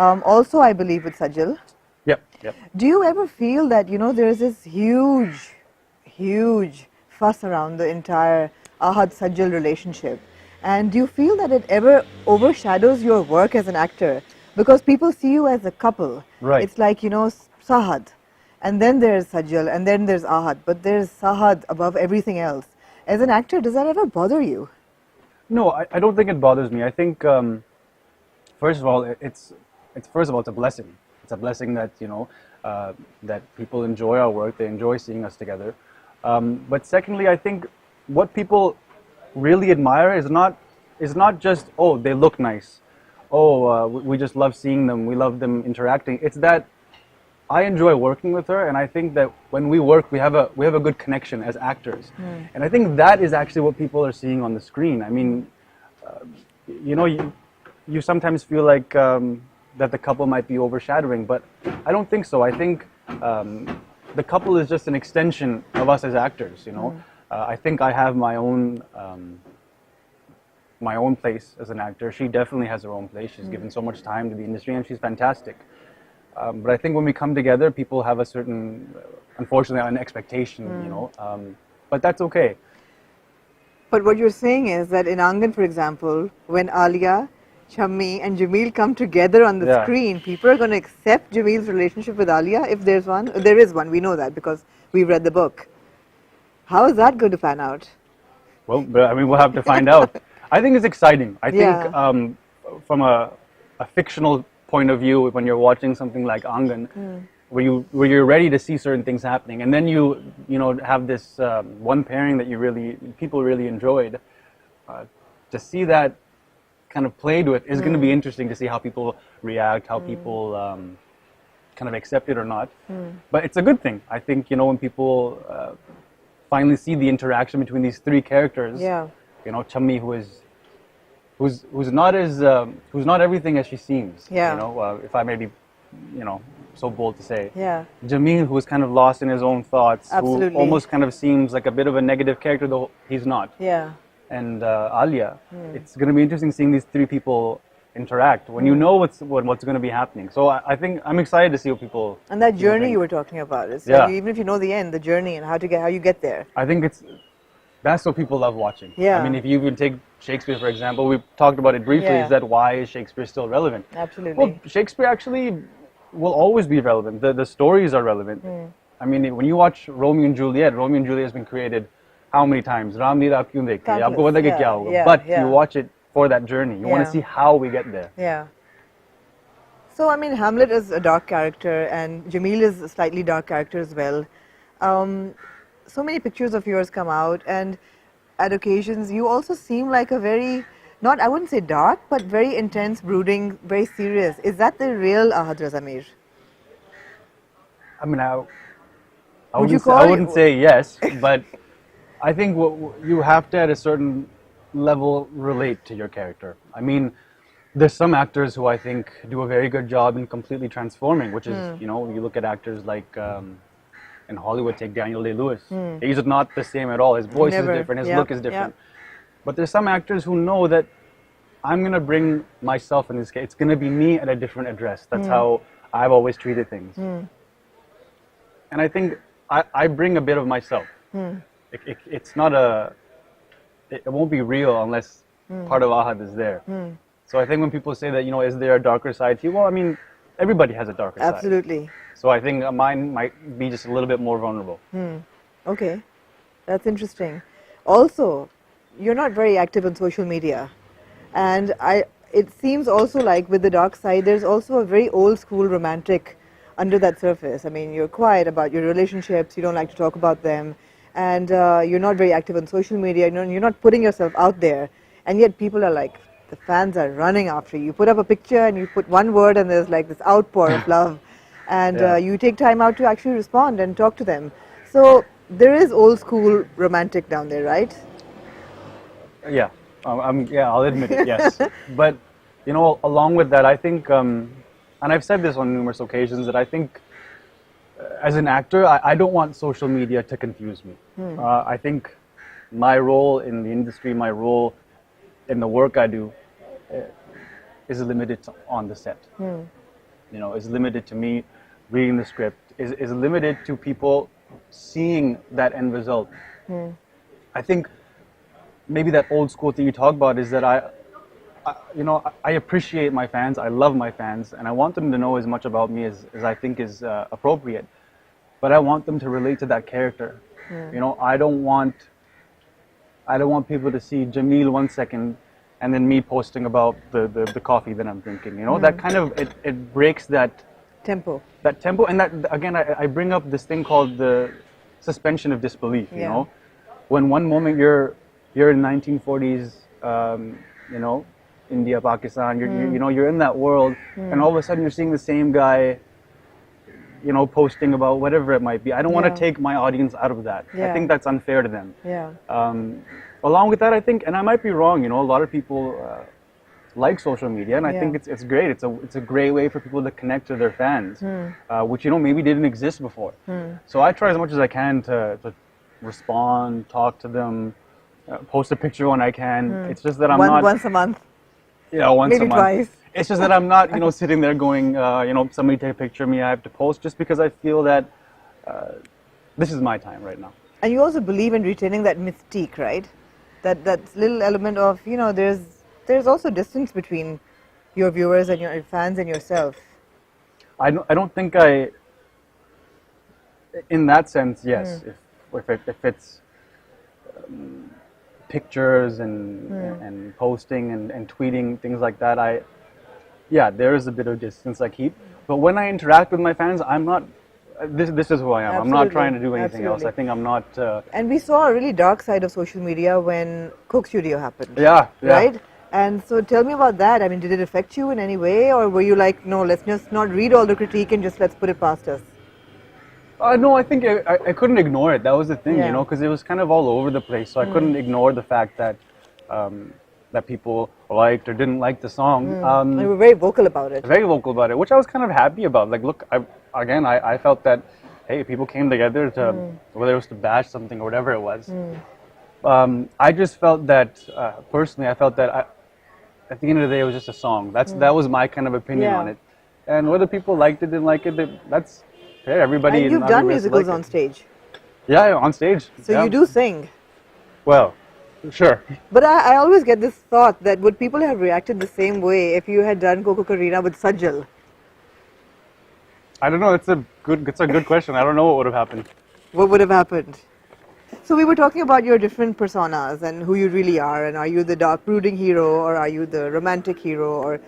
Also, I believe with Sajal. Yep, yep. Do you ever feel that, there is this huge fuss around the entire Ahad-Sajal relationship? And do you feel that it ever overshadows your work as an actor? Because people see you as a couple. Right. It's like, Sahad. And then there's Sajal, and then there's Ahad. But there's Sahad above everything else. As an actor, does that ever bother you? No, I don't think it bothers me. I think, first of all, it's a blessing. It's a blessing that, that people enjoy our work, they enjoy seeing us together. But secondly, I think what people really admire is not just, oh, they look nice. Oh, we just love seeing them, we love them interacting. It's that I enjoy working with her, and I think that when we work, we have a good connection as actors. And I think that is actually what people are seeing on the screen. I mean, you sometimes feel like that the couple might be overshadowing, but I don't think so. I think the couple is just an extension of us as actors. I think I have my own place as an actor. She definitely has her own place. She's given so much time to the industry, and she's fantastic. But I think when we come together, people have a certain, unfortunately, an expectation. But that's okay. But what you're saying is that in Angan, for example, when Alia, Chammi and Jameel come together on the screen, people are going to accept Jameel's relationship with Alia if there's one. There is one, we know that because we've read the book. How is that going to pan out? Well, I mean, we'll have to find out. I think it's exciting. I think from a fictional point of view, when you're watching something like Angan, where you're ready to see certain things happening, and then you have this one pairing that people really enjoyed. To see that kind of played with is going to be interesting to see how people react, how people kind of accept it or not. But it's a good thing. I think when people finally see the interaction between these three characters. Chammi, who's not everything as she seems. If I may be, so bold to say. Jameel, who's kind of lost in his own thoughts, who almost kind of seems like a bit of a negative character, though he's not. And Alia, it's going to be interesting seeing these three people interact when you know what's going to be happening. So I think I'm excited to see what people. And that journey you were talking about is like even if you know the end, the journey and how you get there. I think that's what people love watching. I mean, if you even take Shakespeare, for example, we talked about it briefly. Is that why is Shakespeare still relevant? Absolutely. Well, Shakespeare actually will always be relevant. The stories are relevant. I mean, when you watch Romeo and Juliet has been created how many times? Ram Leela kyun dekhe? Aapko pata hai kya hoga? But you watch it for that journey. You want to see how we get there. So, I mean, Hamlet is a dark character and Jameel is a slightly dark character as well. So many pictures of yours come out, and at occasions you also seem like a very, I wouldn't say dark, but very intense, brooding, very serious. Is that the real Ahad Raza Mir? I mean, I wouldn't say yes, but I think you have to, at a certain level, relate to your character. I mean, there's some actors who I think do a very good job in completely transforming, which is, you look at actors like in Hollywood, take Daniel Day-Lewis. He's not the same at all. His voice is different, his look is different. But there's some actors who know that I'm going to bring myself in this case. It's going to be me at a different address. That's how I've always treated things. And I think I bring a bit of myself. It's not it won't be real unless part of Ahad is there. So I think when people say that, is there a darker side to you? Well, I mean, everybody has a darker side. Absolutely. So I think mine might be just a little bit more vulnerable. Okay, that's interesting. Also, you're not very active on social media. And it seems also like with the dark side, there's also a very old school romantic under that surface. I mean, you're quiet about your relationships, you don't like to talk about them, and you're not very active on social media, you're not putting yourself out there, and yet people are like, the fans are running after you. You put up a picture and you put one word and there's like this outpour of love, and you take time out to actually respond and talk to them. So there is old school romantic down there, right? Yeah, I'll admit it, yes. But, along with that, I think, and I've said this on numerous occasions, that I think as an actor, I don't want social media to confuse me. I think my role in the industry, my role in the work I do is limited on the set. is limited to me reading the script, is limited to people seeing that end result. I think maybe that old school thing you talk about is that I appreciate my fans, I love my fans, and I want them to know as much about me as I think is appropriate. But I want them to relate to that character. I don't want people to see Jameel 1 second and then me posting about the coffee that I'm drinking. That kind of it breaks that tempo. That tempo, and that again, I bring up this thing called the suspension of disbelief. When one moment you're in 1940s, India, Pakistan, you're in that world, and all of a sudden you're seeing the same guy, posting about whatever it might be. I don't want to take my audience out of that. I think that's unfair to them. Along with that, I think, and I might be wrong, a lot of people like social media, and I think it's great. It's a great way for people to connect to their fans, which maybe didn't exist before. So I try as much as I can to respond, talk to them, post a picture when I can. It's just that I'm not once a month. Yeah, once maybe a month. Twice. It's just that I'm not, sitting there going, somebody take a picture of me, I have to post, just because I feel that this is my time right now. And you also believe in retaining that mystique, right? That little element of, there's also distance between your viewers and your fans and yourself. I don't think in that sense, yes. If it's pictures and posting and tweeting, things like that, there is a bit of distance I keep. But when I interact with my fans, I'm not. This is who I am. Absolutely. I'm not trying to do anything else. I think I'm not. And we saw a really dark side of social media when Coke Studio happened. Yeah. Right? And so tell me about that. I mean, did it affect you in any way? Or were you like, no, let's just not read all the critique and just let's put it past us? No, I think I couldn't ignore it. That was the thing, because it was kind of all over the place. So I couldn't ignore the fact that that people liked or didn't like the song. And you were very vocal about it. Very vocal about it, which I was kind of happy about. Like, look, I felt that, hey, people came together to, whether it was to bash something or whatever it was. I just felt that, personally, I felt that at the end of the day, it was just a song. That was my kind of opinion on it. And whether people liked it, didn't like it, that's fair. Everybody. And you've done musicals on stage. Yeah, on stage. So you do sing. Well, sure. But I always get this thought that would people have reacted the same way if you had done Coco Karina with Sajal? I don't know. It's a good question. I don't know what would have happened. What would have happened? So we were talking about your different personas and who you really are, and are you the dark brooding hero or are you the romantic hero, or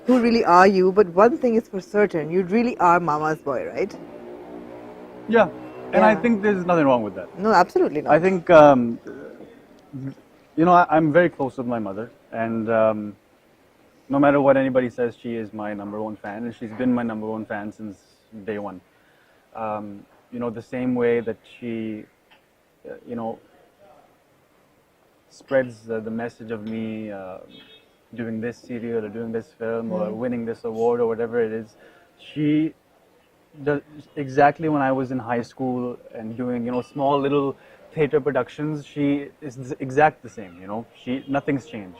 who really are you? But one thing is for certain, you really are Mama's boy, right? Yeah. And I think there's nothing wrong with that. No, absolutely not. I think, I'm very close with my mother, and no matter what anybody says, she is my #1 fan, and she's been my #1 fan since day one. The same way that she, spreads the message of me doing this serial or doing this film or winning this award or whatever it is, she does exactly when I was in high school and doing, small little theater productions, she is exact the same, nothing's changed.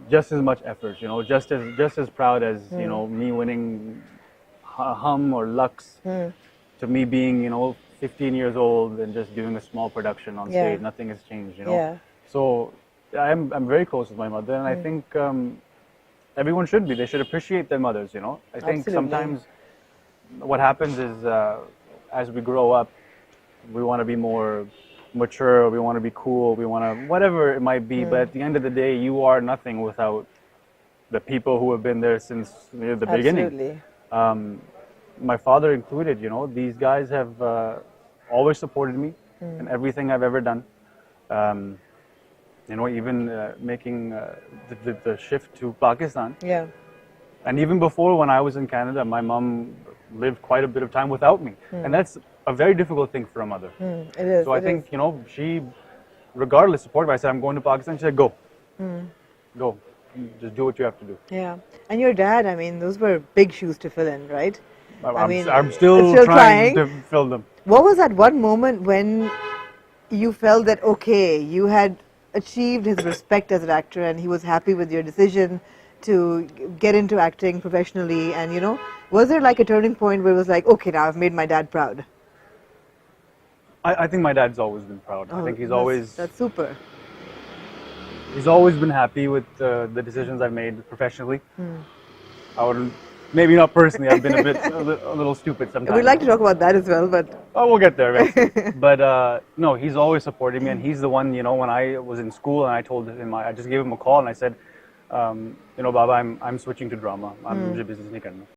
Just as much effort, just as proud as, me winning Hum or Lux, to me being, 15 years old and just doing a small production on stage. Nothing has changed, So I'm very close with my mother, and I think everyone should be. They should appreciate their mothers, I think sometimes what happens is as we grow up, we want to be more mature, we want to be cool, we want to, whatever it might be, but at the end of the day, you are nothing without the people who have been there since the beginning. My father included, these guys have always supported me in everything I've ever done. Even making the shift to Pakistan. Yeah. And even before, when I was in Canada, my mom lived quite a bit of time without me. And that's a very difficult thing for a mother. It is. So I think, she, regardless, supported me. I said, I'm going to Pakistan. She said, go. Go. Just do what you have to do. Yeah. And your dad, those were big shoes to fill in, right? I'm still trying to fill them. What was that one moment when you felt that, okay, you had achieved his respect as an actor and he was happy with your decision to get into acting professionally, and Was there like a turning point where it was like, okay, now I've made my dad proud? I think my dad's always been proud. I think That's super. He's always been happy with the decisions I've made professionally. I wouldn't, maybe not personally. I've been a little stupid sometimes. We'd like to talk about that as well, but we'll get there eventually. But no, he's always supported me, and he's the one. You know, when I was in school, and I told him, I just gave him a call, and I said, you know, Baba, I'm switching to drama. I'm मुझे business नहीं करना.